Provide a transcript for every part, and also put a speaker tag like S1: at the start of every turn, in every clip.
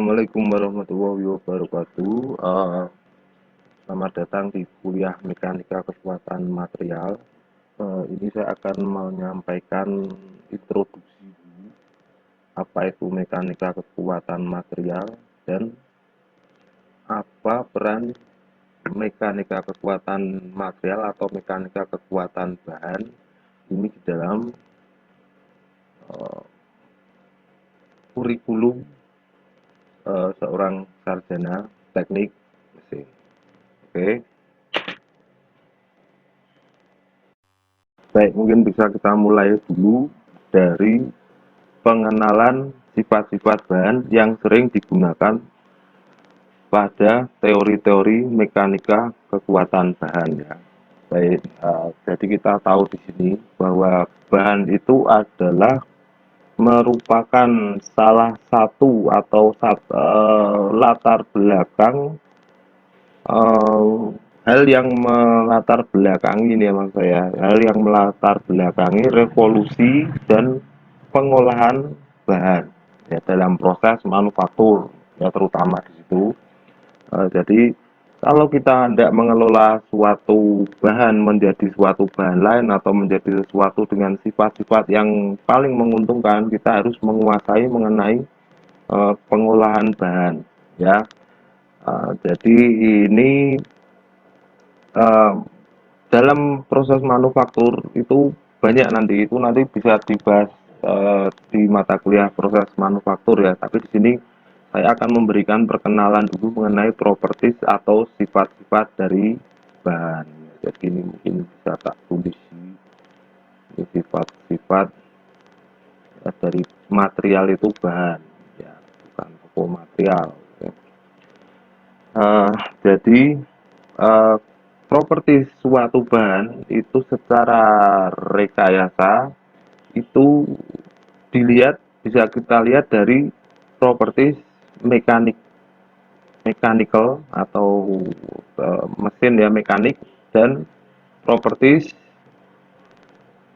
S1: Assalamualaikum warahmatullahi wabarakatuh. Selamat datang di kuliah Mekanika Kekuatan Material. Ini saya akan menyampaikan introduksi dulu, apa itu mekanika kekuatan material dan apa peran mekanika kekuatan material atau mekanika kekuatan bahan ini di dalam uh, kurikulum seorang sarjana teknik mesin. Oke. Baik, mungkin bisa kita mulai dulu dari pengenalan sifat-sifat bahan yang sering digunakan pada teori-teori mekanika kekuatan bahan ya. Baik, jadi kita tahu di sini bahwa bahan itu adalah merupakan salah satu atau latar belakang hal yang melatar belakangi ini ya mas saya, hal yang melatar belakangi revolusi dan pengolahan bahan ya dalam proses manufaktur ya terutama di situ. Jadi kalau kita tidak mengelola suatu bahan menjadi suatu bahan lain atau menjadi sesuatu dengan sifat-sifat yang paling menguntungkan, kita harus menguasai mengenai pengolahan bahan ya. Jadi ini uh, dalam proses manufaktur itu banyak nanti bisa dibahas di mata kuliah proses manufaktur ya. Tapi di sini saya akan memberikan perkenalan dulu mengenai properties atau sifat-sifat dari bahan. Jadi ini mungkin bisa tak tulis ini sifat-sifat dari material itu bahan ya, bukan toko material. Ya. Jadi uh, properti suatu bahan itu secara rekayasa itu bisa kita lihat dari properti mechanical atau mesin ya mekanik dan properti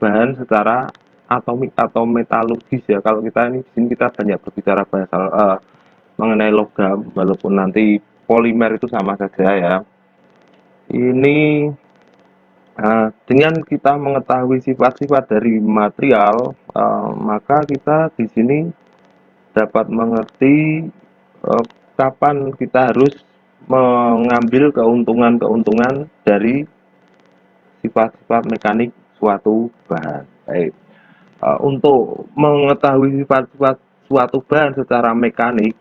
S1: bahan secara atomik atau metalurgis ya. Kalau kita ini di sini kita banyak berbicara bahasa mengenai logam, walaupun nanti polimer itu sama saja ya. Ini dengan kita mengetahui sifat-sifat dari material, maka kita di sini dapat mengerti kapan kita harus mengambil keuntungan-keuntungan dari sifat-sifat mekanik suatu bahan. Baik. Untuk mengetahui sifat-sifat suatu bahan secara mekanik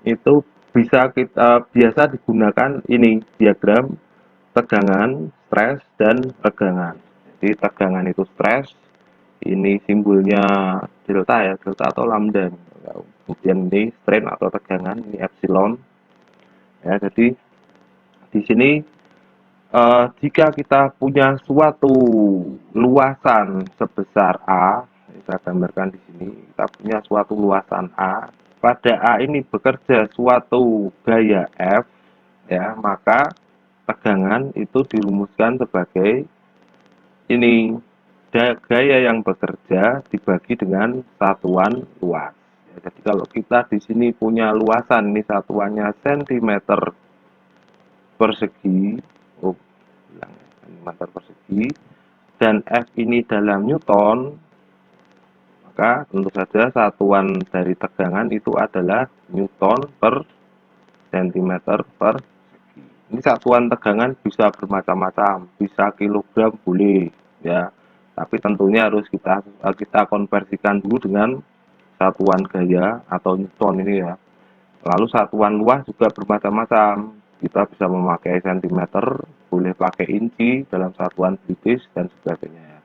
S1: itu bisa kita biasa digunakan ini diagram tegangan, stres, dan tegangan. Jadi tegangan itu stres, ini simbolnya delta ya, delta atau lambda. Kemudian ini strain atau tegangan, ini epsilon. Ya, jadi di sini jika kita punya suatu luasan sebesar A, saya gambarkan di sini, kita punya suatu luasan A, pada A ini bekerja suatu gaya F, ya, maka tegangan itu dirumuskan sebagai ini gaya yang bekerja dibagi dengan satuan luas. Ya, jadi kalau kita di sini punya luasan ini satuannya cm persegi, meter persegi, dan F ini dalam Newton, maka tentu saja satuan dari tegangan itu adalah Newton per cm per segi. Ini satuan tegangan bisa bermacam-macam, bisa kilogram boleh ya. Tapi tentunya harus kita konversikan dulu dengan satuan gaya atau Newton ini ya. Lalu satuan luas juga bermacam-macam. Kita bisa memakai cm, boleh pakai inci dalam satuan British dan sebagainya.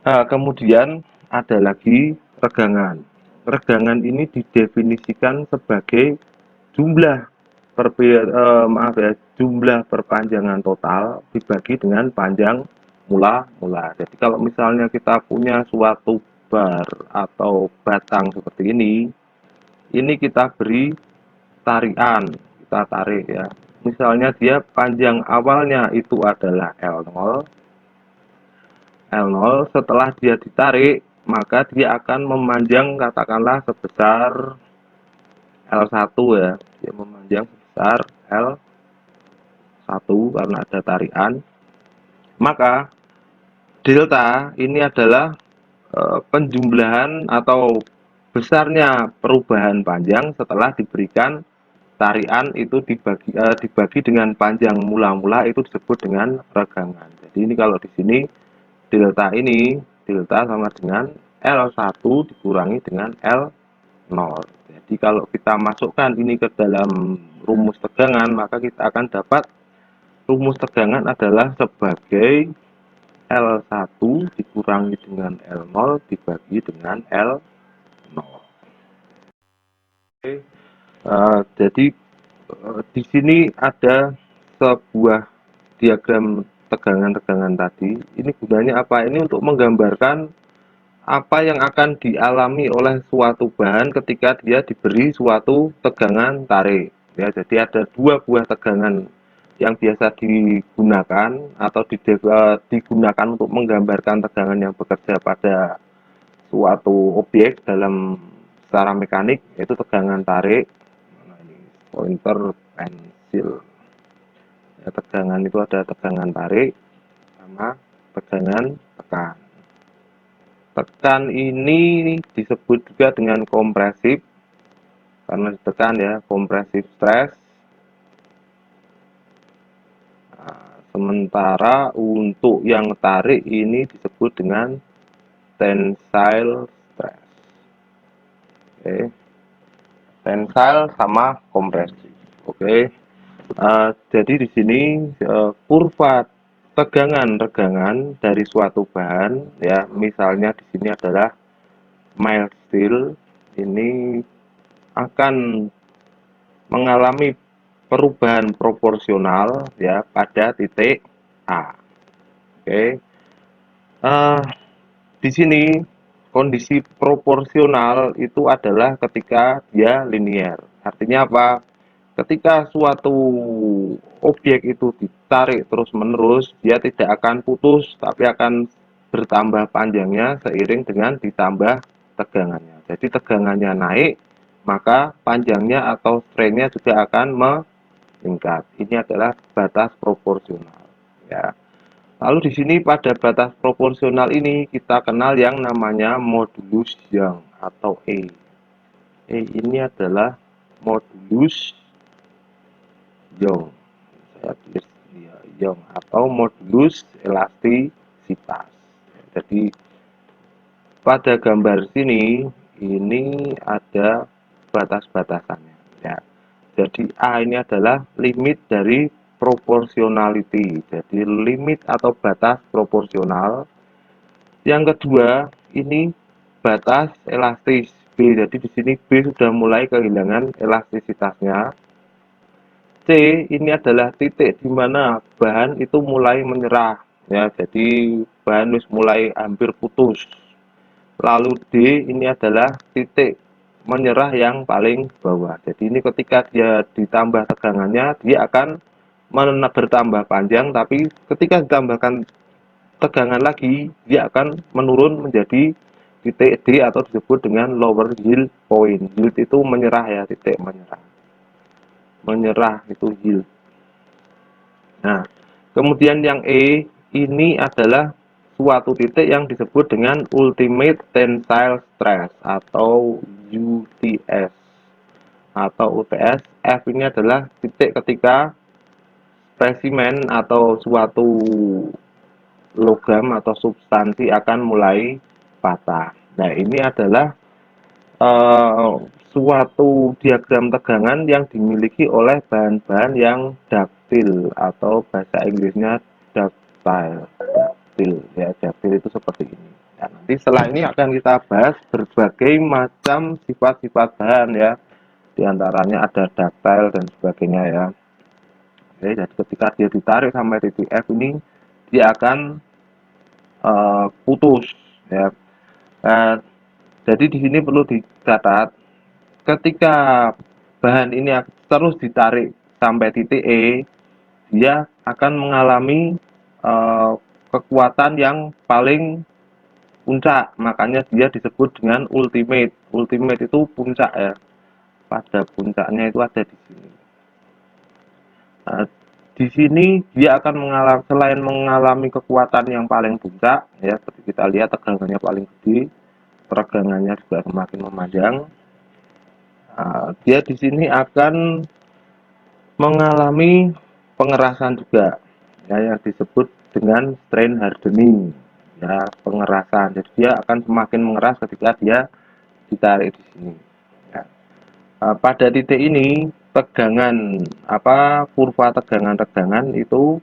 S1: Nah, kemudian ada lagi regangan. Regangan ini didefinisikan sebagai jumlah jumlah perpanjangan total dibagi dengan panjang mula-mula. Jadi kalau misalnya kita punya suatu bar atau batang seperti ini kita beri tarikan, kita tarik ya. Misalnya dia panjang awalnya itu adalah L0, setelah dia ditarik, maka dia akan memanjang katakanlah sebesar L1 ya, dia memanjang sebesar L1 karena ada tarikan. Maka delta ini adalah penjumlahan atau besarnya perubahan panjang setelah diberikan tarikan itu dibagi dengan panjang mula-mula, itu disebut dengan regangan. Jadi ini kalau di sini delta sama dengan L1 dikurangi dengan L0. Jadi kalau kita masukkan ini ke dalam rumus tegangan, maka kita akan dapat rumus tegangan adalah sebagai L1 dikurangi dengan L0 dibagi dengan L0. Oke. Jadi di sini ada sebuah diagram tegangan-tegangan tadi. Ini gunanya apa? Ini untuk menggambarkan apa yang akan dialami oleh suatu bahan ketika dia diberi suatu tegangan tarik. Ya, jadi ada dua buah tegangan yang biasa digunakan atau digunakan untuk menggambarkan tegangan yang bekerja pada suatu objek dalam secara mekanik, yaitu tegangan tarik. Nah, ini pointer pensil. Ya, tegangan itu ada tegangan tarik sama tegangan tekan. Tekan ini disebut juga dengan kompresif karena ditekan ya, kompresif stress. Nah, sementara untuk yang tarik ini disebut dengan tensile stress. Oke. Tensile sama kompresif. Oke. Jadi di sini kurva tegangan-regangan dari suatu bahan ya, misalnya di sini adalah mild steel, ini akan mengalami perubahan proporsional ya pada titik A. Oke. Di sini kondisi proporsional itu adalah ketika dia linear. Artinya apa? Ketika suatu objek itu ditarik terus-menerus, dia tidak akan putus, tapi akan bertambah panjangnya seiring dengan ditambah tegangannya. Jadi tegangannya naik, maka panjangnya atau strainnya juga akan meningkat. Ini adalah batas proporsional. Ya. Lalu di sini pada batas proporsional ini kita kenal yang namanya modulus Young atau E. E ini adalah modulus Young. Saya tulis ya, Young atau modulus elastisitas. Jadi pada gambar sini ini ada batas-batasannya ya. Jadi A ini adalah limit dari proportionality. Jadi limit atau batas proporsional. Yang kedua, ini batas elastis B. Jadi di sini B sudah mulai kehilangan elastisitasnya. C ini adalah titik di mana bahan itu mulai menyerah ya. Jadi bahan mulai hampir putus. Lalu D ini adalah titik menyerah yang paling bawah. Jadi ini ketika dia ditambah tegangannya, dia akan bertambah panjang, tapi ketika ditambahkan tegangan lagi, dia akan menurun menjadi titik D atau disebut dengan lower yield point. Yield itu menyerah ya, titik menyerah. Menyerah itu yield. Nah, kemudian yang E ini adalah suatu titik yang disebut dengan ultimate tensile stress atau UTS atau UTS. F ini adalah titik ketika spesimen atau suatu logam atau substansi akan mulai patah. Nah, ini adalah suatu diagram tegangan yang dimiliki oleh bahan-bahan yang duktil atau bahasa Inggrisnya ductile. Duktil ya, duktil itu seperti ini. Nah, nanti setelah ini akan kita bahas berbagai macam sifat-sifat bahan ya. Di antaranya ada ductile dan sebagainya ya. Oke, jadi ketika dia ditarik sampai titik F ini, dia akan putus ya. Jadi di sini perlu dicatat, ketika bahan ini terus ditarik sampai titik E, dia akan mengalami kekuatan yang paling puncak, makanya dia disebut dengan ultimate. Ultimate itu puncak ya, pada puncaknya itu ada di sini. Nah, di sini dia akan mengalami, selain mengalami kekuatan yang paling puncak, ya seperti kita lihat tegangannya paling gede, tegangannya juga semakin memanjang. Dia di sini akan mengalami pengerasan juga, ya, yang disebut dengan strain hardening, ya, pengerasan. Jadi dia akan semakin mengeras ketika dia ditarik di sini. Ya. Pada titik ini tegangan kurva tegangan-tegangan itu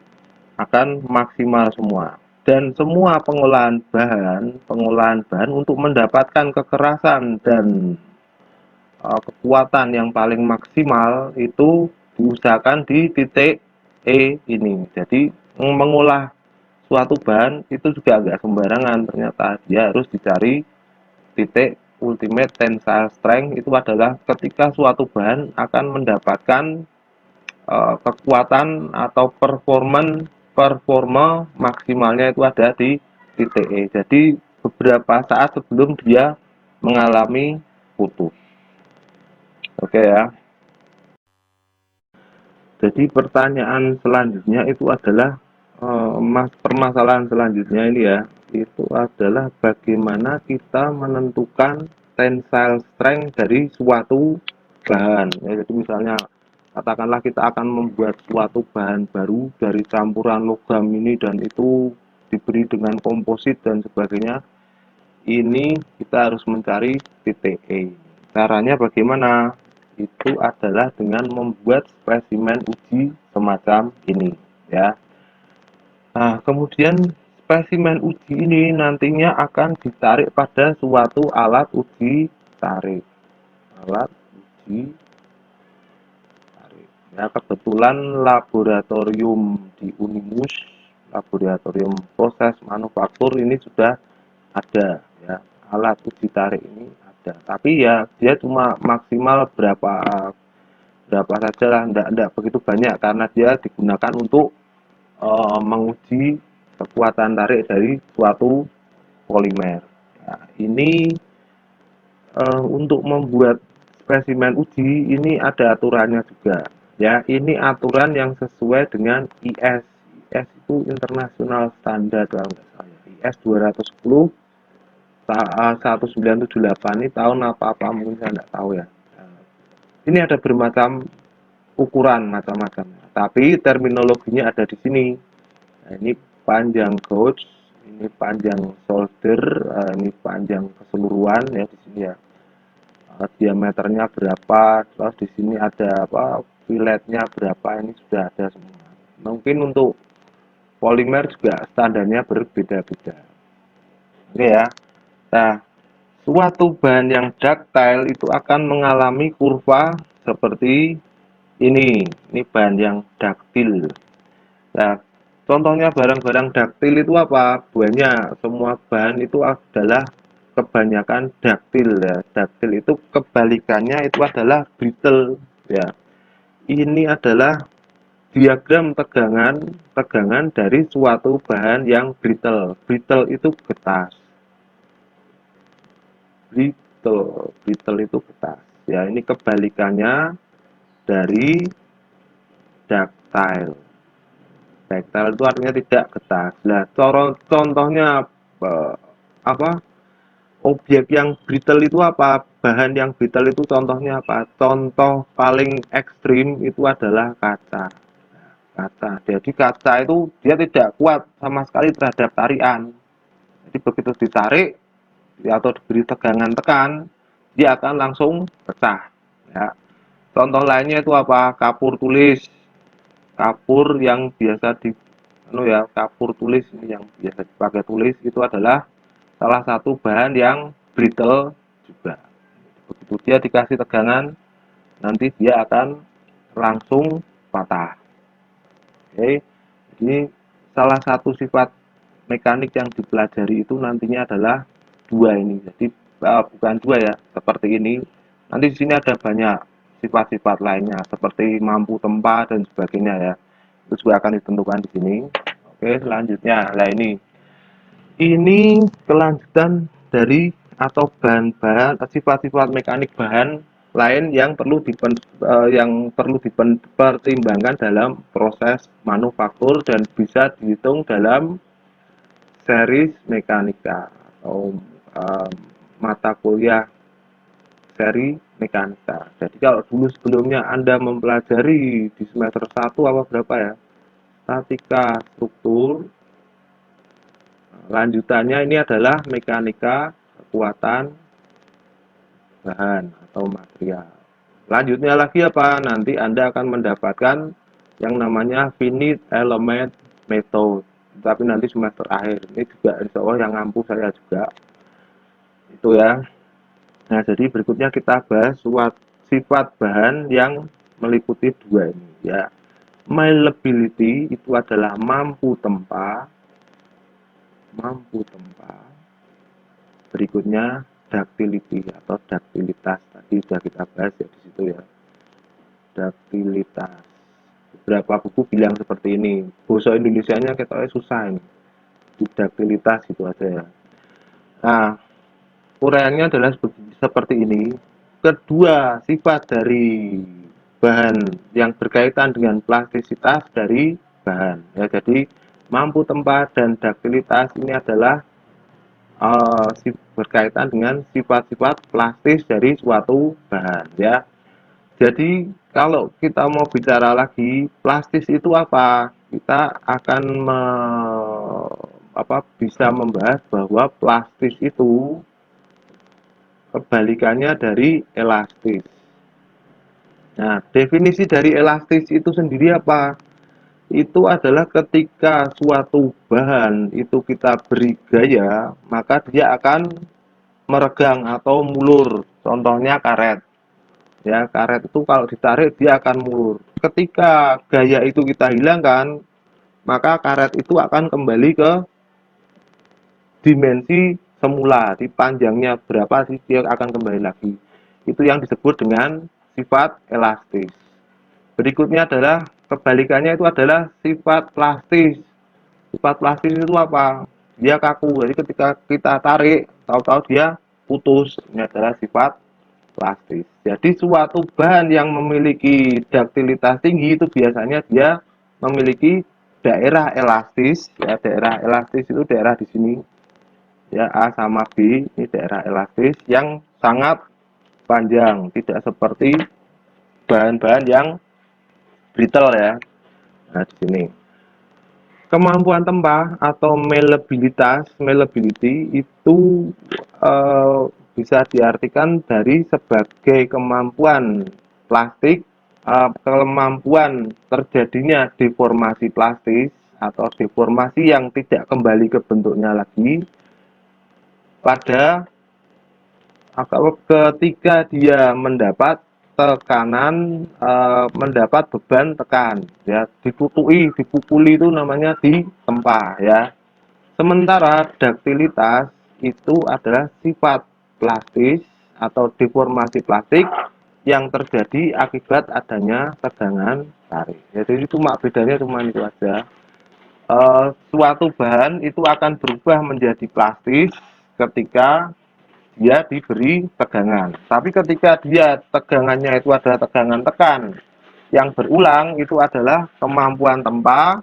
S1: akan maksimal semua, dan semua pengolahan bahan untuk mendapatkan kekerasan dan kekuatan yang paling maksimal itu diusahakan di titik E ini. Jadi mengolah suatu bahan itu juga agak sembarangan, ternyata dia harus dicari titik ultimate tensile strength. Itu adalah ketika suatu bahan akan mendapatkan kekuatan atau performa maksimalnya itu ada di titik E. Jadi beberapa saat sebelum dia mengalami putus. Oke ya. Jadi pertanyaan selanjutnya itu adalah permasalahan selanjutnya ini ya, itu adalah bagaimana kita menentukan tensile strength dari suatu bahan. Ya, jadi misalnya katakanlah kita akan membuat suatu bahan baru dari campuran logam ini dan itu diberi dengan komposit dan sebagainya. Ini kita harus mencari titik E. Caranya bagaimana? Itu adalah dengan membuat spesimen uji semacam ini, ya. Nah, kemudian spesimen uji ini nantinya akan ditarik pada suatu alat uji tarik. Alat uji tarik. Ya, kebetulan laboratorium di Unimus, laboratorium proses manufaktur ini sudah ada, ya, alat uji tarik ini ada, tapi ya dia cuma maksimal berapa saja lah, enggak begitu banyak karena dia digunakan untuk menguji kekuatan tarik dari suatu polimer. Nah, ini untuk membuat spesimen uji ini ada aturannya juga, ya. Ini aturan yang sesuai dengan IS. IS itu International Standard kalau nggak salah, IS 210 1978. Ini tahun apa mungkin saya tidak tahu ya. Ini ada bermacam ukuran macam-macam, tapi terminologinya ada di sini. Nah, ini panjang gauge, ini panjang solder, ini panjang keseluruhan ya di sini ya. Diameternya berapa, terus di sini ada filetnya berapa, ini sudah ada semua. Mungkin untuk polimer juga standarnya berbeda-beda. Oke ya. Nah, suatu bahan yang ductile itu akan mengalami kurva seperti ini. Ini bahan yang ductile. Nah, contohnya barang-barang ductile itu apa? Banyak. Semua bahan itu adalah kebanyakan ductile ya. Ductile itu kebalikannya itu adalah brittle ya. Ini adalah diagram tegangan dari suatu bahan yang brittle. Brittle itu getas. Brittle itu getas. Ya, ini kebalikannya dari ductile. Ductile itu artinya tidak getas. Nah, contohnya apa? Objek yang brittle itu apa? Bahan yang brittle itu contohnya apa? Contoh paling ekstrim itu adalah kaca. Kaca. Jadi kaca itu dia tidak kuat sama sekali terhadap tarikan. Jadi begitu ditarik atau diberi tegangan tekan, dia akan langsung pecah. Ya. Contoh lainnya itu apa? Kapur tulis. Kapur yang biasa kapur tulis ini yang biasa dipakai tulis itu adalah salah satu bahan yang brittle juga. Begitu dia dikasih tegangan, nanti dia akan langsung patah. Oke, jadi salah satu sifat mekanik yang dipelajari itu nantinya adalah dua ini. Jadi bukan dua ya, seperti ini. Nanti di sini ada banyak sifat-sifat lainnya seperti mampu tempa dan sebagainya ya. Itu juga akan ditentukan di sini. Oke, selanjutnya. Nah, ini kelanjutan dari atau bahan-bahan sifat-sifat mekanik bahan lain yang perlu dipertimbangkan dalam proses manufaktur dan bisa dihitung dalam series mekanika atau mata kuliah seri mekanika. Jadi kalau dulu sebelumnya Anda mempelajari di semester 1 apa berapa ya? Statika struktur. Lanjutannya ini adalah mekanika kekuatan bahan atau material. Lanjutnya lagi apa? Nanti Anda akan mendapatkan yang namanya finite element method. Tapi nanti semester akhir ini juga insya Allah yang ngampu saya juga. Itu ya. Nah, jadi berikutnya kita bahas sifat bahan yang meliputi dua ini ya. Malleability itu adalah mampu tempa. Berikutnya ductility atau ductilitas. Tadi sudah kita bahas ya di situ ya. Ductilitas. Beberapa buku bilang seperti ini. Bahasa Indonesianya kita susah ini. Ductilitas itu ada ya. Nah, uraiannya adalah seperti ini. Kedua sifat dari bahan yang berkaitan dengan plastisitas dari bahan ya. Jadi mampu tempa dan ductilitas ini adalah berkaitan dengan sifat-sifat plastis dari suatu bahan ya. Jadi kalau kita mau bicara lagi plastis itu apa, kita akan bisa membahas bahwa plastis itu kebalikannya dari elastis. Nah, definisi dari elastis itu sendiri apa? Itu adalah ketika suatu bahan itu kita beri gaya, maka dia akan meregang atau mulur. Contohnya karet. Ya, karet itu kalau ditarik dia akan mulur. Ketika gaya itu kita hilangkan, maka karet itu akan kembali ke dimensi semula. Di panjangnya berapa sih dia akan kembali lagi. Itu yang disebut dengan sifat elastis. Berikutnya adalah kebalikannya itu adalah sifat plastis. Sifat plastis itu apa? Dia kaku. Jadi ketika kita tarik, tahu-tahu dia putus. Ini adalah sifat plastis. Jadi suatu bahan yang memiliki duktilitas tinggi itu biasanya dia memiliki daerah elastis. Ya, daerah elastis itu daerah di sini. Ya, A sama B ini daerah elastis yang sangat panjang, tidak seperti bahan-bahan yang brittle ya. Nah, di sini. Kemampuan tempa atau malleability itu bisa diartikan dari sebagai kemampuan plastik, kemampuan terjadinya deformasi plastis atau deformasi yang tidak kembali ke bentuknya lagi pada ketika dia mendapat tekanan, mendapat beban tekan ya, dipukuli itu namanya ditempa ya. Sementara duktilitas itu adalah sifat plastis atau deformasi plastik yang terjadi akibat adanya tegangan tarik. Jadi cuma bedanya cuma itu aja. Suatu bahan itu akan berubah menjadi plastis ketika dia diberi tegangan. Tapi ketika dia tegangannya itu adalah tegangan tekan yang berulang, itu adalah kemampuan tempa.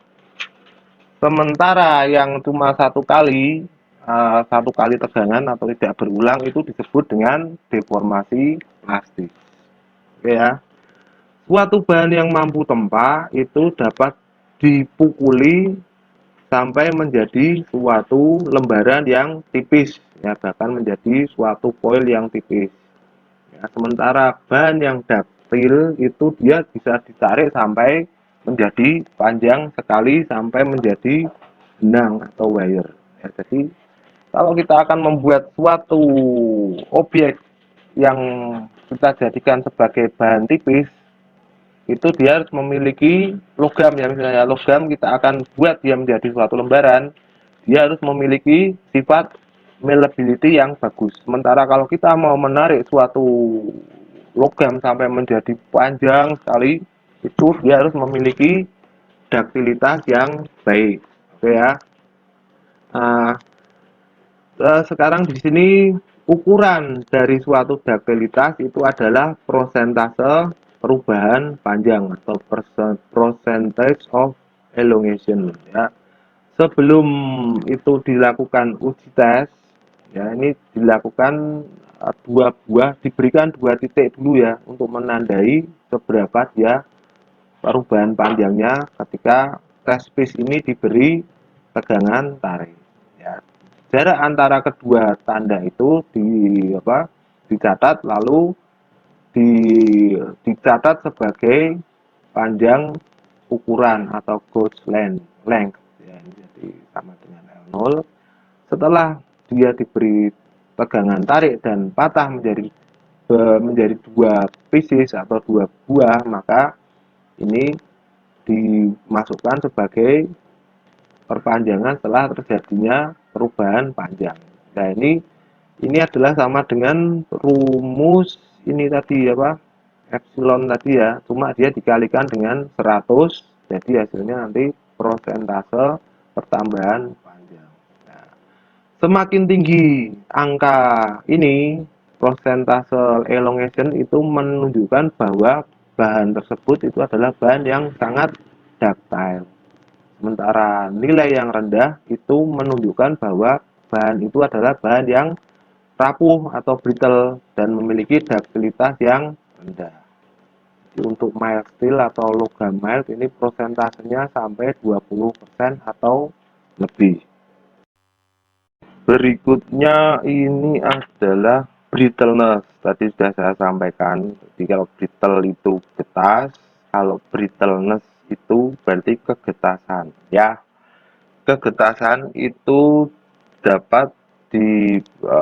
S1: Sementara yang cuma satu kali tegangan atau tidak berulang itu disebut dengan deformasi plastis. Oke ya. Suatu bahan yang mampu tempa itu dapat dipukuli sampai menjadi suatu lembaran yang tipis ya, bahkan menjadi suatu foil yang tipis ya. Sementara bahan yang duktil itu dia bisa ditarik sampai menjadi panjang sekali sampai menjadi benang atau wire ya. Jadi kalau kita akan membuat suatu objek yang kita jadikan sebagai bahan tipis, itu dia harus memiliki logam ya. Misalnya logam kita akan buat dia menjadi suatu lembaran, dia harus memiliki sifat malleability yang bagus. Sementara kalau kita mau menarik suatu logam sampai menjadi panjang sekali, itu dia harus memiliki duktilitas yang baik. Oke ya. Nah, sekarang di sini ukuran dari suatu duktilitas itu adalah persentase perubahan panjang atau percentage of elongation ya. Sebelum itu dilakukan uji tes ya, ini dilakukan diberikan 2 titik dulu ya untuk menandai seberapa dia perubahan panjangnya ketika tes piece ini diberi tegangan tarik ya. Jarak antara kedua tanda itu dicatat, lalu dicatat sebagai panjang ukuran atau gauge length ya, jadi sama dengan L0. Setelah dia diberi tegangan tarik dan patah menjadi 2 pieces atau 2 buah, maka ini dimasukkan sebagai perpanjangan setelah terjadinya perubahan panjang. Nah, ini adalah sama dengan rumus ini tadi epsilon tadi ya, cuma dia dikalikan dengan 100, jadi hasilnya nanti persentase pertambahan panjang. Nah, semakin tinggi angka ini, persentase elongation itu menunjukkan bahwa bahan tersebut itu adalah bahan yang sangat ductile. Sementara nilai yang rendah itu menunjukkan bahwa bahan itu adalah bahan yang rapuh atau brittle dan memiliki duktilitas yang rendah. Jadi untuk mild steel atau logam mild ini persentasenya sampai 20% atau lebih. Berikutnya ini adalah brittleness. Tadi sudah saya sampaikan. Jadi kalau brittle itu getas, kalau brittleness itu berarti kegetasan ya. Kegetasan itu dapat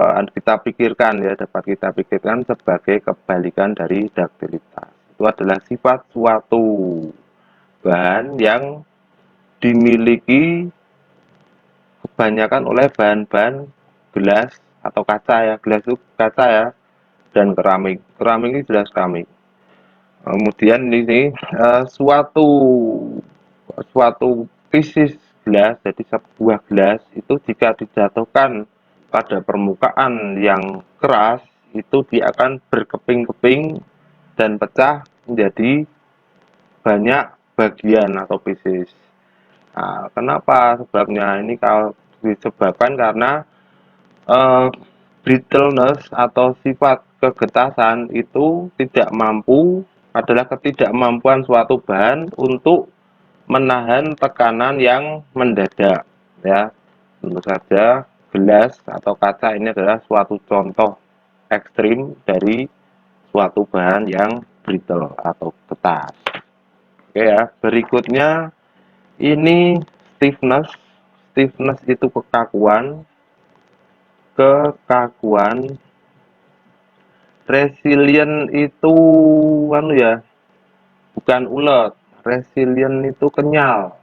S1: dapat kita pikirkan sebagai kebalikan dari duktilitas. Itu adalah sifat suatu bahan yang dimiliki kebanyakan oleh bahan-bahan gelas atau kaca ya. Gelas itu kaca ya, dan keramik. Keramik ini jelas keramik. Kemudian ini suatu pieces gelas, jadi sebuah gelas itu jika dijatuhkan pada permukaan yang keras, itu dia akan berkeping-keping dan pecah menjadi banyak bagian atau pieces. Nah, kenapa sebabnya? Ini kalau disebabkan karena brittleness atau sifat kegetasan itu adalah ketidakmampuan suatu bahan untuk menahan tekanan yang mendadak ya. Tentu saja gelas atau kaca ini adalah suatu contoh ekstrim dari suatu bahan yang brittle atau ketas. Oke ya, berikutnya ini stiffness. Stiffness itu kekakuan. Resilient itu bukan ulet. Resilient itu kenyal.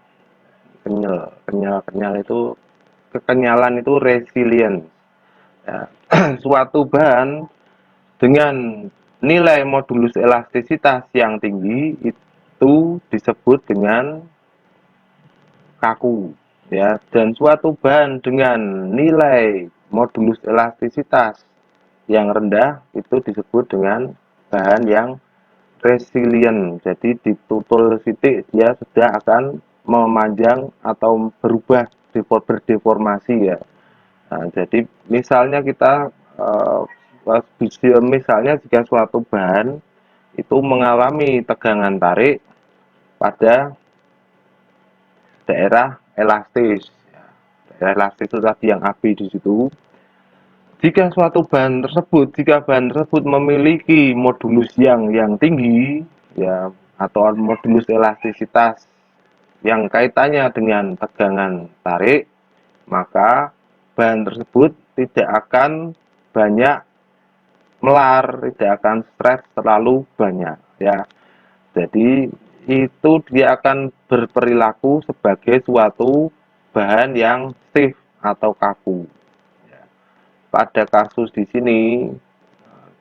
S1: Kenyal itu kekenyalan itu resilient. Ya. Suatu bahan dengan nilai modulus elastisitas yang tinggi itu disebut dengan kaku ya, dan suatu bahan dengan nilai modulus elastisitas yang rendah itu disebut dengan bahan yang resilient. Jadi ditutul titik dia sudah akan memanjang atau berubah berdeformasi ya. Nah, jadi misalnya misalnya jika suatu bahan itu mengalami tegangan tarik pada daerah elastis. Daerah elastis itu tadi yang AB di situ. Jika bahan tersebut memiliki modulus yang tinggi ya, atau modulus elastisitas yang kaitannya dengan tegangan tarik, maka bahan tersebut tidak akan banyak melar, tidak akan stretch terlalu banyak ya. Jadi itu dia akan berperilaku sebagai suatu bahan yang stiff atau kaku. Ya. Pada kasus di sini,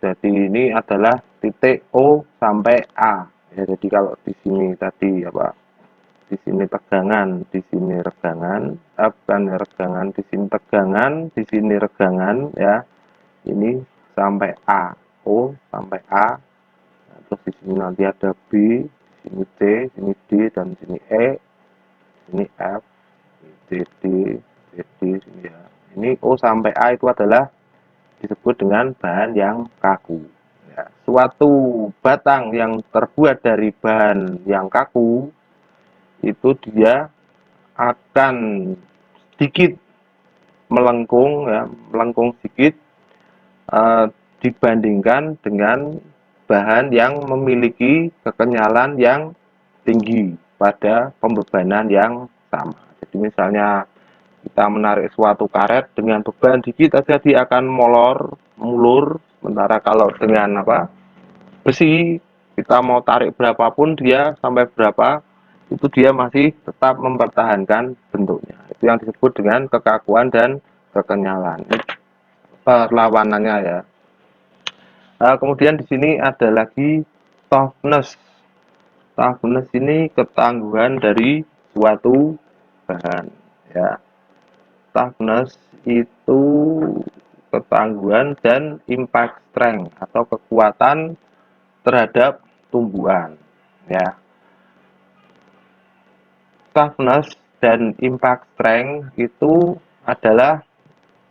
S1: jadi ini adalah titik O sampai A. Ya, jadi kalau di sini tadi di sini tegangan, di sini regangan, bukan regangan, di sini tegangan, di sini regangan, ya. ini sampai A, O sampai A. Nah, terus di sini nanti ada B, sini C, sini D, dan sini E, sini F, C, D, C, D, sini ya. Ini O sampai A itu adalah disebut dengan bahan yang kaku. Ya, suatu batang yang terbuat dari bahan yang kaku itu dia akan sedikit melengkung, ya, melengkung sedikit dibandingkan dengan bahan yang memiliki kekenyalan yang tinggi pada pembebanan yang sama. Jadi misalnya kita menarik suatu karet dengan beban dikit aja dia akan mulur. Sementara kalau dengan besi, kita mau tarik berapapun dia sampai berapa, itu dia masih tetap mempertahankan bentuknya. Itu yang disebut dengan kekakuan dan kekenyalan. Perlawanannya ya. Kemudian di sini ada lagi toughness. Toughness ini ketangguhan dari suatu bahan. Ya, toughness itu ketangguhan dan impact strength atau kekuatan terhadap tumbuhan. Ya, toughness dan impact strength itu adalah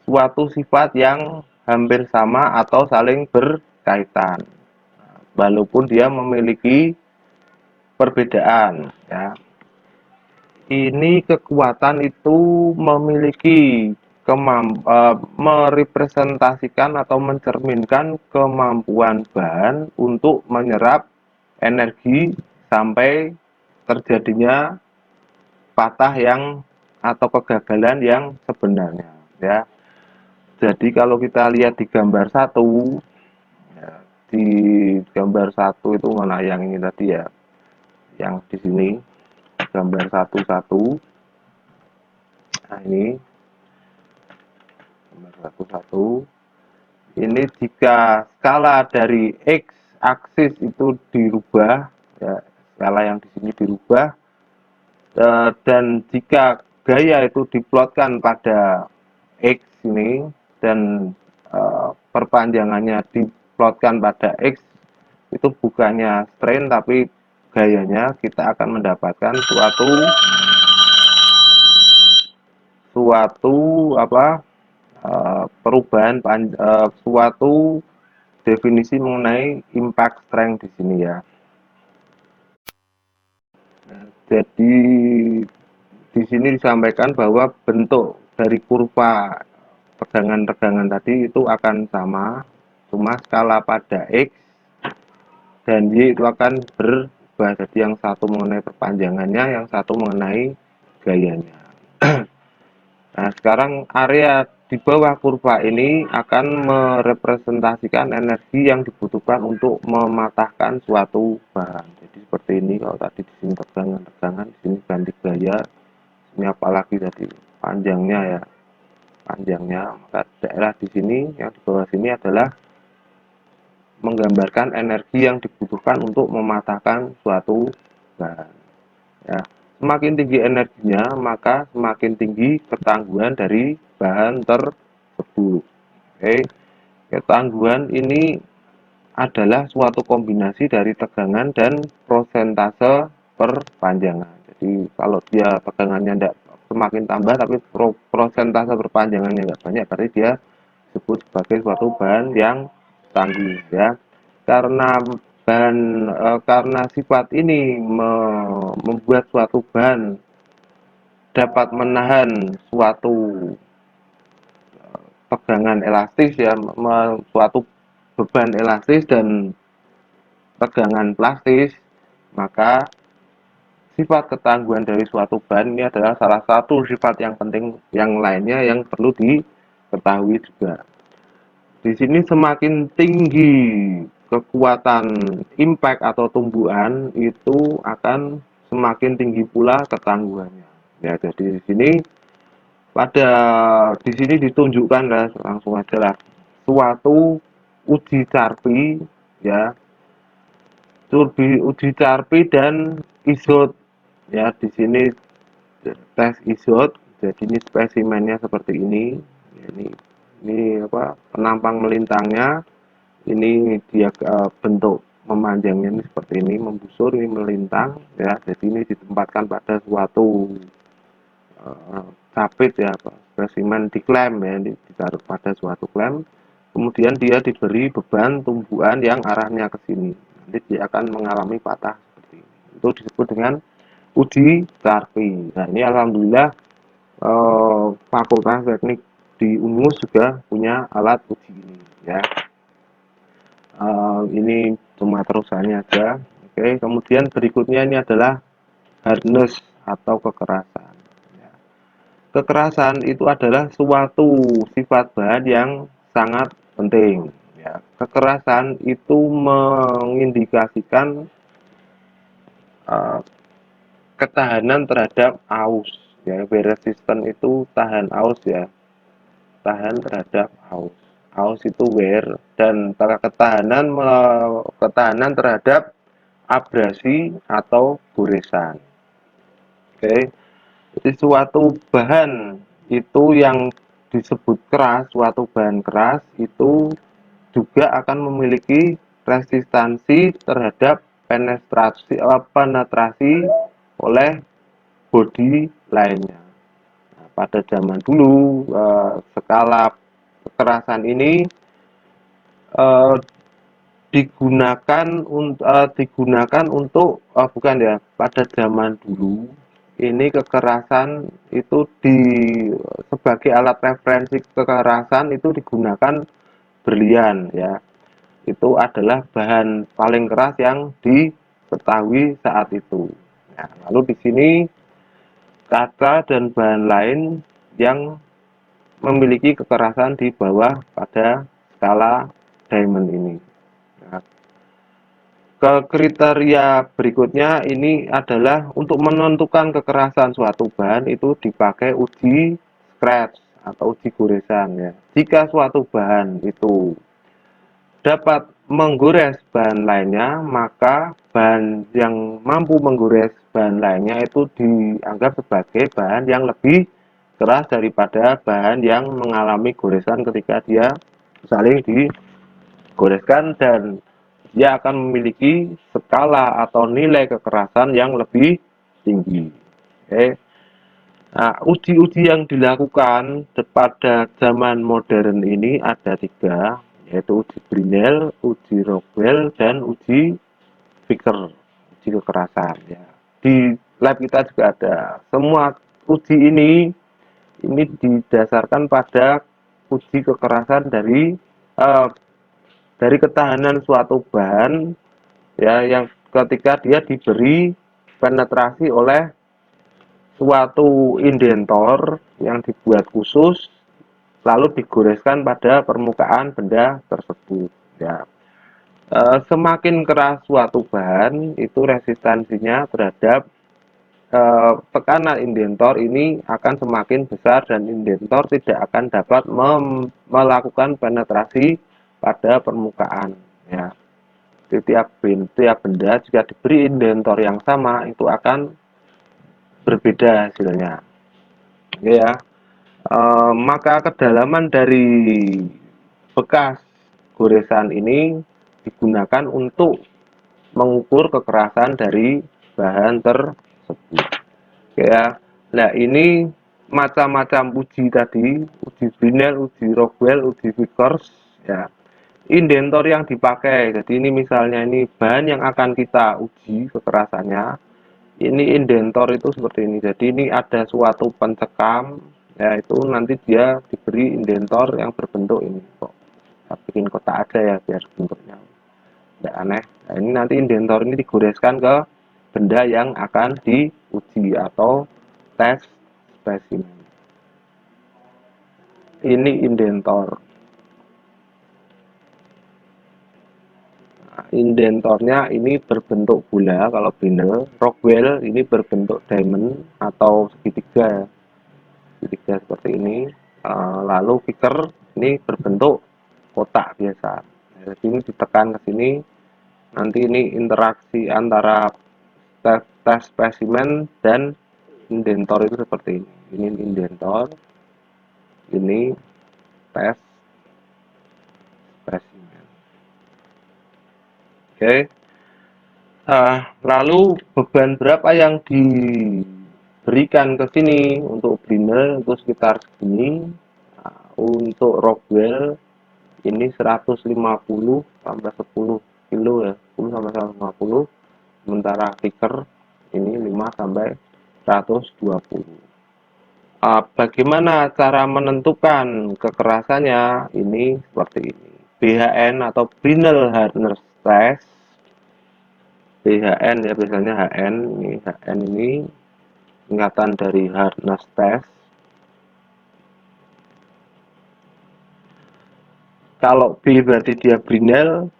S1: suatu sifat yang hampir sama atau saling berkaitan, walaupun dia memiliki perbedaan. Ya, ini kekuatan itu memiliki merepresentasikan atau mencerminkan kemampuan bahan untuk menyerap energi sampai terjadinya patah yang atau kegagalan yang sebenarnya. Ya, jadi kalau kita lihat di gambar satu, ya, di gambar satu itu mana yang ini tadi ya, yang di sini gambar satu. Nah ini gambar satu. Ini jika skala dari X aksis itu dirubah, ya, skala yang di sini dirubah, dan jika gaya itu diplotkan pada X ini dan perpanjangannya diplotkan pada X, itu bukannya strain tapi gayanya, kita akan mendapatkan suatu perubahan suatu definisi mengenai impact strength di sini ya. Jadi di sini disampaikan bahwa bentuk dari kurva tegangan-tegangan tadi itu akan sama, cuma skala pada X dan Y itu akan berubah. Jadi yang satu mengenai perpanjangannya, yang satu mengenai gayanya. Nah, sekarang area di bawah kurva ini akan merepresentasikan energi yang dibutuhkan untuk mematahkan suatu bahan. Jadi seperti ini, kalau tadi di sini tegangan-tegangan, di sini ganti gaya, ini apalagi tadi panjangnya ya, maka daerah di sini yang di bawah sini adalah menggambarkan energi yang dibutuhkan untuk mematahkan suatu bahan. Ya, semakin tinggi energinya, maka semakin tinggi ketangguhan dari bahan tersebut. Oke, ketangguhan ini adalah suatu kombinasi dari tegangan dan prosentase perpanjangan. Jadi kalau dia tegangannya tidak semakin tambah tapi prosentase perpanjangannya nggak banyak, berarti dia disebut sebagai suatu bahan yang tangguh ya. Karena sifat ini membuat suatu bahan dapat menahan suatu tegangan elastis ya, suatu beban elastis dan tegangan plastis, maka sifat ketangguhan dari suatu bahan ini adalah salah satu sifat yang penting yang lainnya yang perlu diketahui juga. Di sini semakin tinggi kekuatan impact atau tumbuhan, itu akan semakin tinggi pula ketangguhannya. Ya, jadi di sini ditunjukkan lah, langsung aja lah, suatu uji carpi ya, uji carpi dan isot ya. Di sini tes isot, jadi ini spesimennya seperti ini ya, ini Ini apa, penampang melintangnya, ini dia bentuk memanjangnya ini seperti ini, membusur, ini melintang ya. Jadi ini ditempatkan pada suatu capit ya, spesimen diklem ya, ditaruh pada suatu klem. Kemudian dia diberi beban tumbuhan yang arahnya ke sini. Nanti dia akan mengalami patah seperti ini. Itu disebut dengan uji Carpi. Nah, ini alhamdulillah Fakultas Teknik di Unmus juga punya alat uji ini ya. Ini cuma terusannya aja. Oke, kemudian berikutnya ini adalah hardness atau kekerasan. Ya. Kekerasan itu adalah suatu sifat bahan yang sangat penting. Ya. Kekerasan itu mengindikasikan uh, ketahanan terhadap aus. Ya, resisten itu tahan aus ya, tahan terhadap aus. Aus itu wear dan ketahanan terhadap abrasi atau goresan. Oke, jadi suatu bahan itu yang disebut keras, suatu bahan keras itu juga akan memiliki resistansi terhadap penetrasi oleh bodi lainnya. Nah, pada zaman dulu skala kekerasan ini eh, digunakan untuk bukan ya, pada zaman dulu ini kekerasan itu sebagai alat referensi kekerasan itu digunakan berlian ya. Itu adalah bahan paling keras yang diketahui saat itu. Nah, lalu di sini kaca dan bahan lain yang memiliki kekerasan di bawah pada skala diamond ini. Nah, ke kriteria berikutnya ini adalah untuk menentukan kekerasan suatu bahan itu dipakai uji scratch atau uji goresan ya. Jika suatu bahan itu dapat menggores bahan lainnya, maka bahan yang mampu menggores bahan lainnya itu dianggap sebagai bahan yang lebih keras daripada bahan yang mengalami goresan ketika dia saling digoreskan, dan dia akan memiliki skala atau nilai kekerasan yang lebih tinggi. Oke. Nah, uji-uji yang dilakukan pada zaman modern ini ada 3, yaitu uji Brinell, uji Rockwell, dan uji Vickers, uji kekerasan. Ya. Di lab kita juga ada. Semua uji ini didasarkan pada uji kekerasan dari ketahanan suatu bahan ya, yang ketika dia diberi penetrasi oleh suatu indentor yang dibuat khusus lalu digoreskan pada permukaan benda tersebut ya. Semakin keras suatu bahan itu resistansinya terhadap tekanan indentor ini akan semakin besar, dan indentor tidak akan dapat melakukan penetrasi pada permukaan ya. Tiap benda jika diberi indentor yang sama itu akan berbeda hasilnya ya. Maka kedalaman dari bekas goresan ini digunakan untuk mengukur kekerasan dari bahan tersebut ya. Nah, ini macam-macam uji tadi, uji Brinell, uji Rockwell, uji Vickers ya. Indentor yang dipakai, jadi ini misalnya ini bahan yang akan kita uji kekerasannya, ini indentor itu seperti ini. Jadi ini ada suatu pencekam ya, itu nanti dia diberi indentor yang berbentuk ini kok. Saya bikin kotak aja ya biar bentuknya tidak aneh. Nah, ini nanti indentor ini digoreskan ke benda yang akan diuji atau tes spesimen. Ini indentor. Nah, indentornya ini berbentuk bola kalau Brinell. Rockwell ini berbentuk diamond atau segitiga, segitiga seperti ini. Lalu Vickers ini berbentuk kotak biasa. Nah, jadi ini ditekan ke sini, nanti ini interaksi antara tes spesimen dan indentor itu seperti ini. Ini indentor, ini tes Oke. Lalu beban berapa yang diberikan ke sini untuk Brindle itu sekitar segini. Untuk Rockwell ini 150 sampai 10 kilo ya, 10 sampai 150. Sementara Kicker ini 5 sampai 120. Bagaimana cara menentukan kekerasannya? Ini seperti ini. BHN atau Brindle Hardness Test. BHN ya, biasanya HN. Ini HN ini singkatan dari Hardness Test. Kalau B berarti dia Brindle,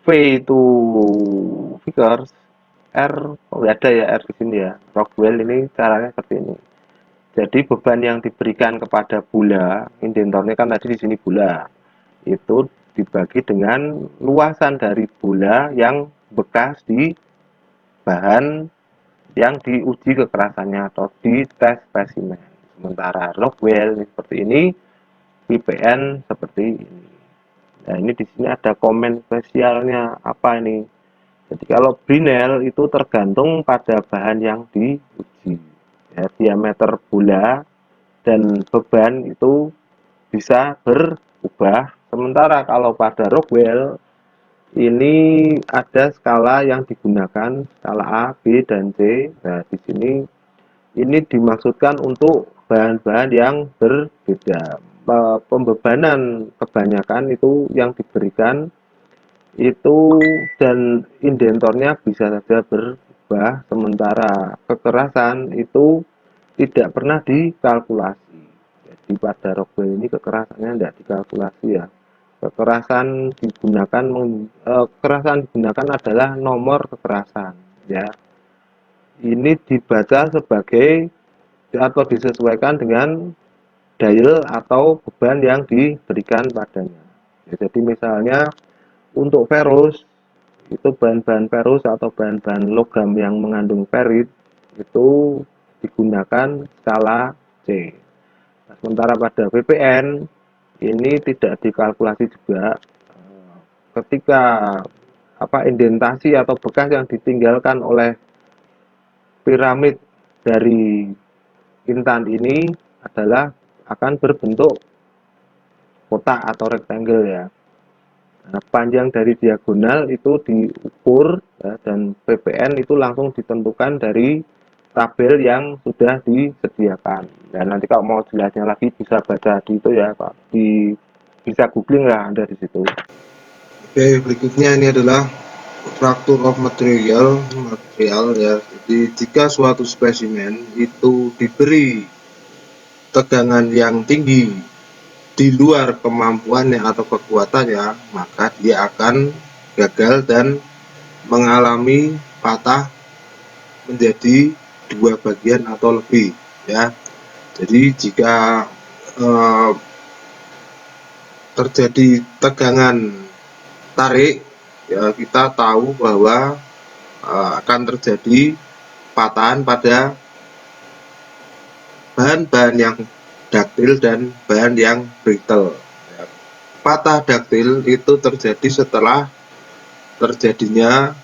S1: V itu Vickers, R ada ya R di sini ya. Rockwell ini caranya seperti ini. Jadi beban yang diberikan kepada bola, indentornya kan tadi di sini bola, itu dibagi dengan luasan dari bola yang bekas di bahan yang diuji kekerasannya atau di tes spesimen. Sementara Rockwell seperti ini, PPN seperti ini. Nah, ini di sini ada komen spesialnya apa ini? Jadi kalau Brinell itu tergantung pada bahan yang diuji. Ya, diameter bola dan beban itu bisa berubah. Sementara kalau pada Rockwell ini ada skala yang digunakan, skala A, B, dan C. Nah, di sini ini dimaksudkan untuk bahan-bahan yang berbeda. Pembebanan kebanyakan itu yang diberikan itu dan indentornya bisa saja berubah, sementara kekerasan itu tidak pernah dikalkulasi. Jadi pada Rockwell ini kekerasannya tidak dikalkulasi ya. Kekerasan digunakan adalah nomor kekerasan ya. Ini dibaca sebagai atau disesuaikan dengan dial atau beban yang diberikan padanya. Ya, jadi misalnya untuk ferrous itu bahan-bahan ferrous atau bahan-bahan logam yang mengandung ferrit itu digunakan skala C. Nah, sementara pada PPN ini tidak dikalkulasi juga. Ketika indentasi atau bekas yang ditinggalkan oleh piramid dari intan ini adalah akan berbentuk kotak atau rectangle ya. Nah, panjang dari diagonal itu diukur ya, dan PPN itu langsung ditentukan dari tabel yang sudah disediakan. Dan nanti kalau mau jelasnya lagi bisa baca di itu ya Pak, bisa googling lah Anda di situ.
S2: Oke, berikutnya ini adalah fracture of material ya. Jadi jika suatu spesimen itu diberi tegangan yang tinggi di luar kemampuannya atau kekuatannya, maka dia akan gagal dan mengalami patah menjadi dua bagian atau lebih ya. Jadi jika terjadi tegangan tarik ya, kita tahu bahwa akan terjadi patahan pada bahan-bahan yang daktil dan bahan yang brittle. Patah daktil itu terjadi setelah terjadinya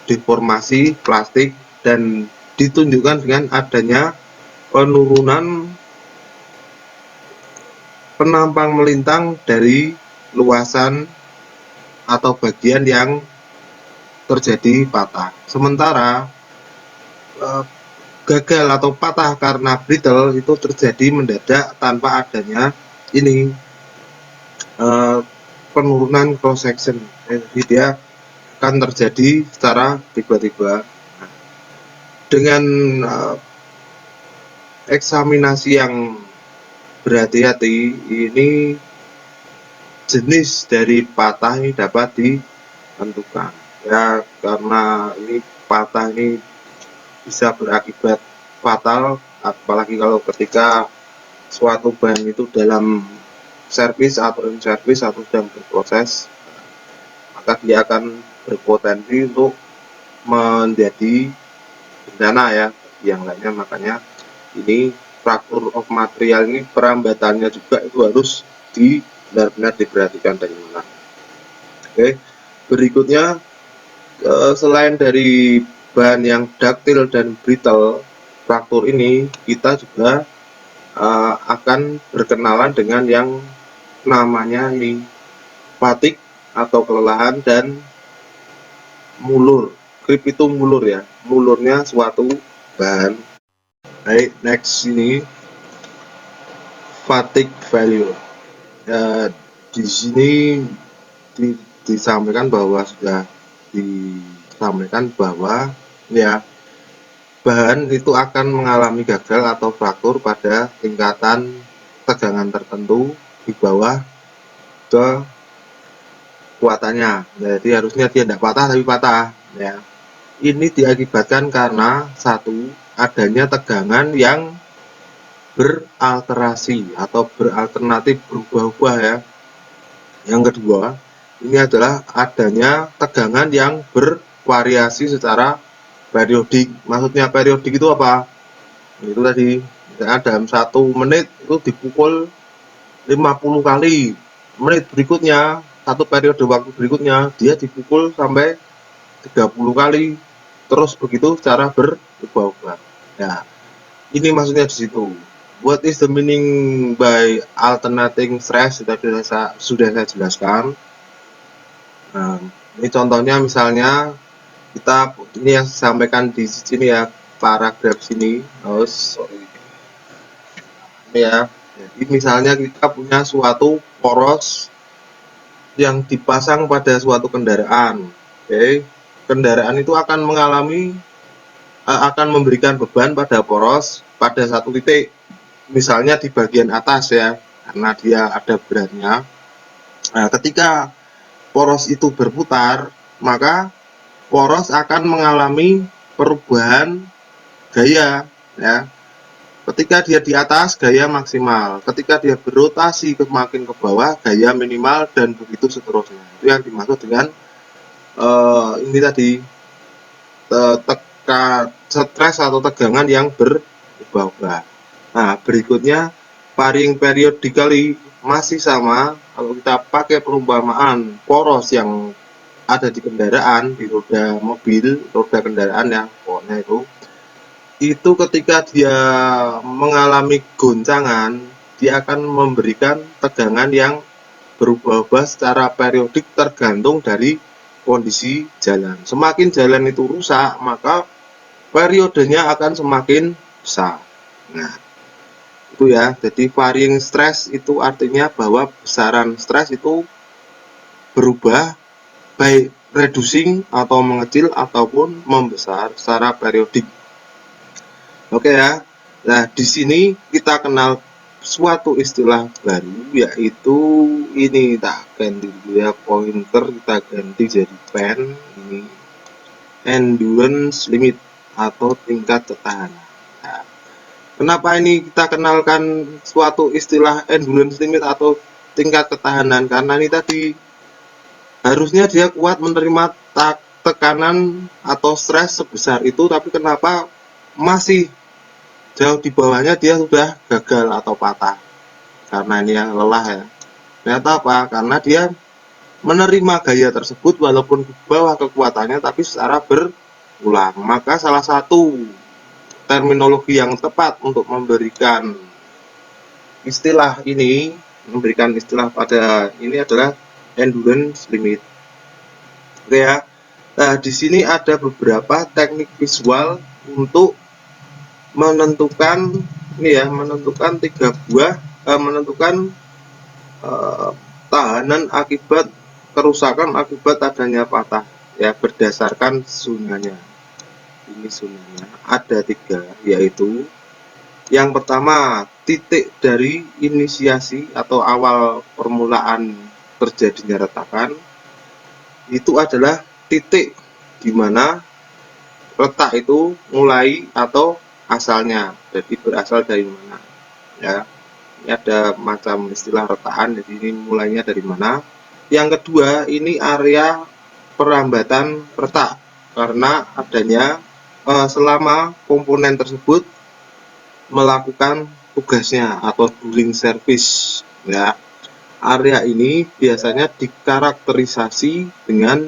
S2: deformasi plastik dan ditunjukkan dengan adanya penurunan penampang melintang dari luasan atau bagian yang terjadi patah. Sementara gagal atau patah karena brittle itu terjadi mendadak tanpa adanya ini penurunan cross section. Jadi dia akan terjadi secara tiba-tiba. Dengan eksaminasi yang berhati-hati, ini jenis dari patah ini dapat ditentukan ya, karena ini patah ini bisa berakibat fatal, apalagi kalau ketika suatu bahan itu dalam servis atau in service atau sedang berproses, maka dia akan berpotensi untuk menjadi bencana ya yang lainnya. Makanya ini fracture of material ini perambatannya juga itu harus benar-benar diperhatikan dari mana. Oke, Berikutnya, selain dari bahan yang ductile dan brittle, fraktur ini kita juga akan berkenalan dengan yang namanya ini fatigue atau kelelahan dan mulur. Krip itu mulur ya, mulurnya suatu bahan. Baik, next ini fatigue failure. Di sini disampaikan bahwa ya bahan itu akan mengalami gagal atau fraktur pada tingkatan tegangan tertentu di bawah kekuatannya. Jadi harusnya dia tidak patah tapi patah ya. Ini diakibatkan karena satu, adanya tegangan yang beralterasi atau beralternatif, berubah-ubah ya. Yang kedua, ini adalah adanya tegangan yang bervariasi secara periodik. Maksudnya periodik itu apa? Itu tadi, misalnya dalam 1 menit itu dipukul 50 kali. Menit berikutnya, satu periode waktu berikutnya, dia dipukul sampai 30 kali. Terus begitu secara berubah-ubah. Ya, ini maksudnya di situ. What is the meaning by alternating stress? Sudah saya jelaskan. Nah, ini contohnya misalnya ini yang disampaikan di sini ya, paragraf sini. Oh, sorry. Ini ya. Jadi misalnya kita punya suatu poros yang dipasang pada suatu kendaraan. Oke. Kendaraan itu akan memberikan beban pada poros pada satu titik, misalnya di bagian atas ya, karena dia ada beratnya. Nah, ketika poros itu berputar, maka poros akan mengalami perubahan gaya ya. Ketika dia di atas, gaya maksimal. Ketika dia berotasi makin ke bawah, gaya minimal, dan begitu seterusnya. Itu yang dimaksud dengan ini tadi, stres atau tegangan yang berubah-ubah. Nah, berikutnya varying periodically masih sama. Kalau kita pakai perumpamaan poros yang ada di kendaraan, di roda mobil, roda kendaraan ya, pokoknya itu ketika dia mengalami goncangan, dia akan memberikan tegangan yang berubah-ubah secara periodik tergantung dari kondisi jalan. Semakin jalan itu rusak, maka periodenya akan semakin besar. Nah, itu ya. Jadi varying stress itu artinya bahwa besaran stres itu berubah, baik reducing atau mengecil ataupun membesar secara periodik. Oke ya. Nah, di sini kita kenal suatu istilah baru, yaitu ini, tak ganti dulu ya, pointer kita ganti jadi pen. Ini endurance limit atau tingkat ketahanan. Nah, kenapa ini kita kenalkan suatu istilah endurance limit atau tingkat ketahanan? Karena ini tadi harusnya dia kuat menerima tekanan atau stres sebesar itu, tapi kenapa masih jauh di bawahnya dia sudah gagal atau patah? Karena ini yang lelah ya. Ternyata apa? Karena dia menerima gaya tersebut walaupun di bawah kekuatannya tapi secara berulang. Maka salah satu terminologi yang tepat untuk memberikan istilah pada ini adalah endurance limit. Oke ya. Nah, di sini ada beberapa teknik visual untuk menentukan tahanan akibat kerusakan akibat adanya patah ya, berdasarkan zonanya. Ini zonanya ada 3, yaitu yang pertama, titik dari inisiasi atau awal permulaan terjadinya retakan. Itu adalah titik di mana retak itu mulai atau asalnya, jadi berasal dari mana ya. Ini ada macam istilah retakan, jadi ini mulainya dari mana. Yang kedua, ini area perambatan retak karena adanya selama komponen tersebut melakukan tugasnya atau drilling service ya. Area ini biasanya dikarakterisasi dengan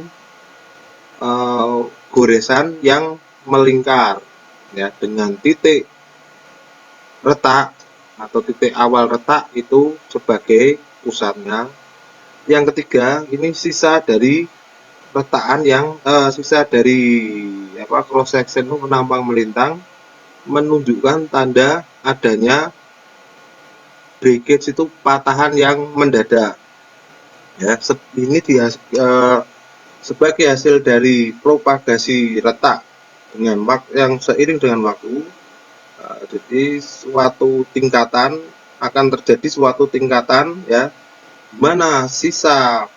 S2: goresan yang melingkar, ya, dengan titik retak atau titik awal retak itu sebagai pusatnya. Yang ketiga, ini sisa dari retakan yang sisa dari cross section menambang melintang, menunjukkan tanda adanya breakage, itu patahan yang mendadak, ya. Ini dia sebagai hasil dari propagasi retak dengan yang seiring dengan waktu. Jadi suatu tingkatan akan terjadi suatu tingkatan, ya, mana sisa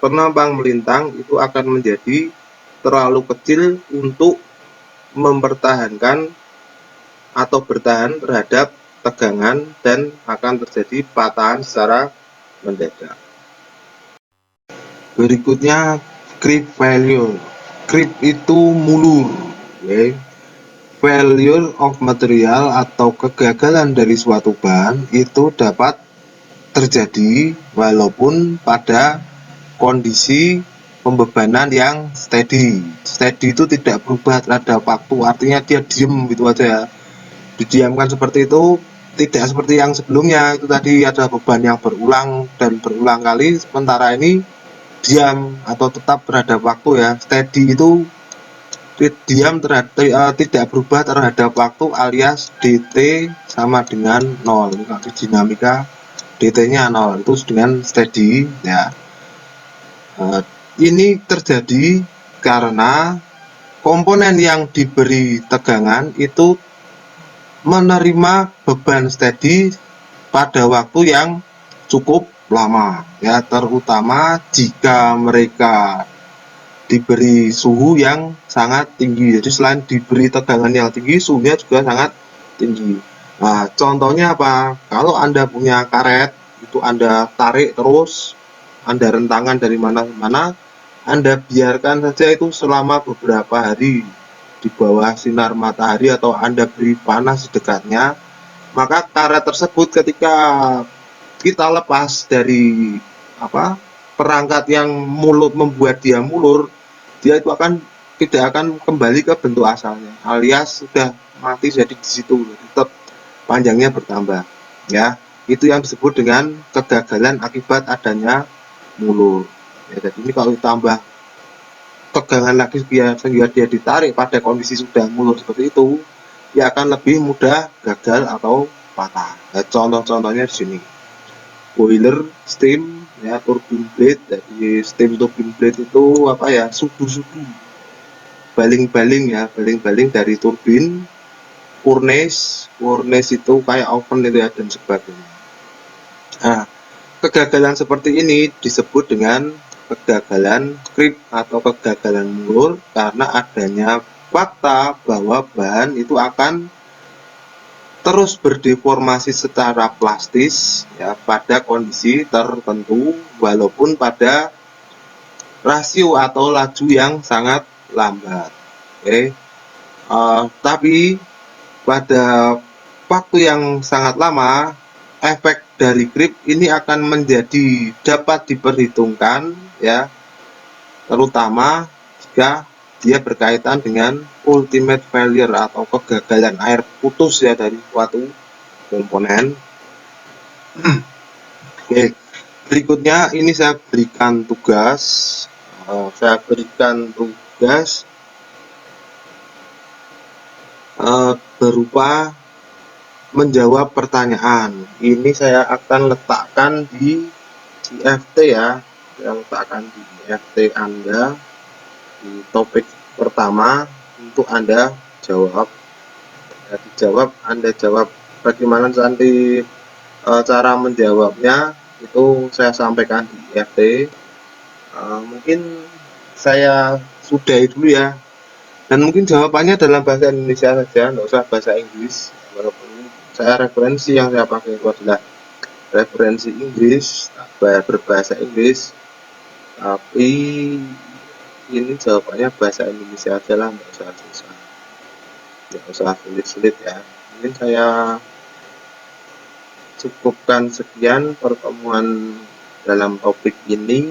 S2: penambang melintang itu akan menjadi terlalu kecil untuk mempertahankan atau bertahan terhadap tegangan dan akan terjadi patahan secara mendadak. Berikutnya, creep failure. Creep itu mulur, okay. Failure of material atau kegagalan dari suatu bahan itu dapat terjadi walaupun pada kondisi pembebanan yang steady. Steady itu tidak berubah terhadap waktu, artinya dia diem gitu aja, ya. Didiamkan seperti itu, tidak seperti yang sebelumnya itu tadi ada beban yang berulang dan berulang kali, sementara ini diam atau tetap terhadap waktu, ya. Steady itu diam terhadap tidak berubah terhadap waktu, alias dt sama dengan 0. Ini kalau di dinamika dt-nya 0 itu dengan steady, ya. Ini terjadi karena komponen yang diberi tegangan itu menerima beban steady pada waktu yang cukup lama, ya, terutama jika mereka diberi suhu yang sangat tinggi. Jadi selain diberi tegangan yang tinggi, suhunya juga sangat tinggi. Nah, contohnya apa? Kalau Anda punya karet, itu Anda tarik terus, Anda rentangan dari mana-mana, Anda biarkan saja itu selama beberapa hari di bawah sinar matahari atau Anda beri panas di dekatnya, maka karet tersebut ketika kita lepas dari perangkat yang membuat dia mulur, dia itu tidak akan kembali ke bentuk asalnya, alias sudah mati. Jadi di situ tetap panjangnya bertambah, ya. Itu yang disebut dengan kegagalan akibat adanya mulur, ya. Jadi ini kalau ditambah tegangan lagi sehingga dia ditarik pada kondisi sudah mulur seperti itu, dia akan lebih mudah gagal atau patah. Nah, contoh-contohnya di sini boiler, steam, ya, turbine blade. Jadi steam turbine blade itu sudu-sudu, baling-baling, ya, baling-baling dari turbin. Furnace itu kayak oven itu, ya, dan sebagainya. Nah, kegagalan seperti ini disebut dengan kegagalan creep atau kegagalan mulur karena adanya fakta bahwa bahan itu akan terus berdeformasi secara plastis, ya, pada kondisi tertentu walaupun pada rasio atau laju yang sangat lambat. Tapi pada waktu yang sangat lama, efek dari creep ini akan dapat diperhitungkan, ya, terutama jika dia berkaitan dengan ultimate failure atau kegagalan air putus, ya, dari suatu komponen. Oke, berikutnya ini saya berikan tugas berupa menjawab pertanyaan. Ini saya akan letakkan di IFT, ya. Saya letakkan di IFT Anda di topik pertama untuk Anda jawab. Ya, dijawab, Anda jawab. Bagaimana nanti cara menjawabnya itu saya sampaikan di IFT. Mungkin saya sudahi dulu, ya. Dan mungkin jawabannya dalam bahasa Indonesia saja, nggak usah bahasa Inggris. Walaupun saya referensi yang saya pakai itu adalah referensi Inggris, berbahasa Inggris, tapi ini jawabannya bahasa Indonesia aja lah, nggak usah susah, nggak usah sulit-sulit, ya. Mungkin saya cukupkan sekian pertemuan dalam topik ini.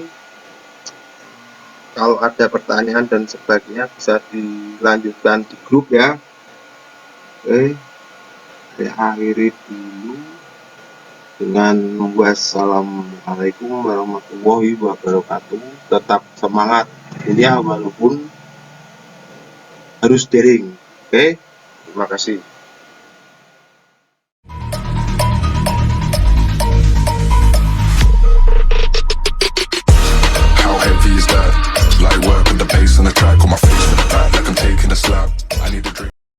S2: Kalau ada pertanyaan dan sebagainya bisa dilanjutkan di grup ya. Oke, saya akhiri dulu dengan wassalamualaikum warahmatullahi wabarakatuh. Tetap semangat ya, walaupun harus daring. Oke, terima kasih.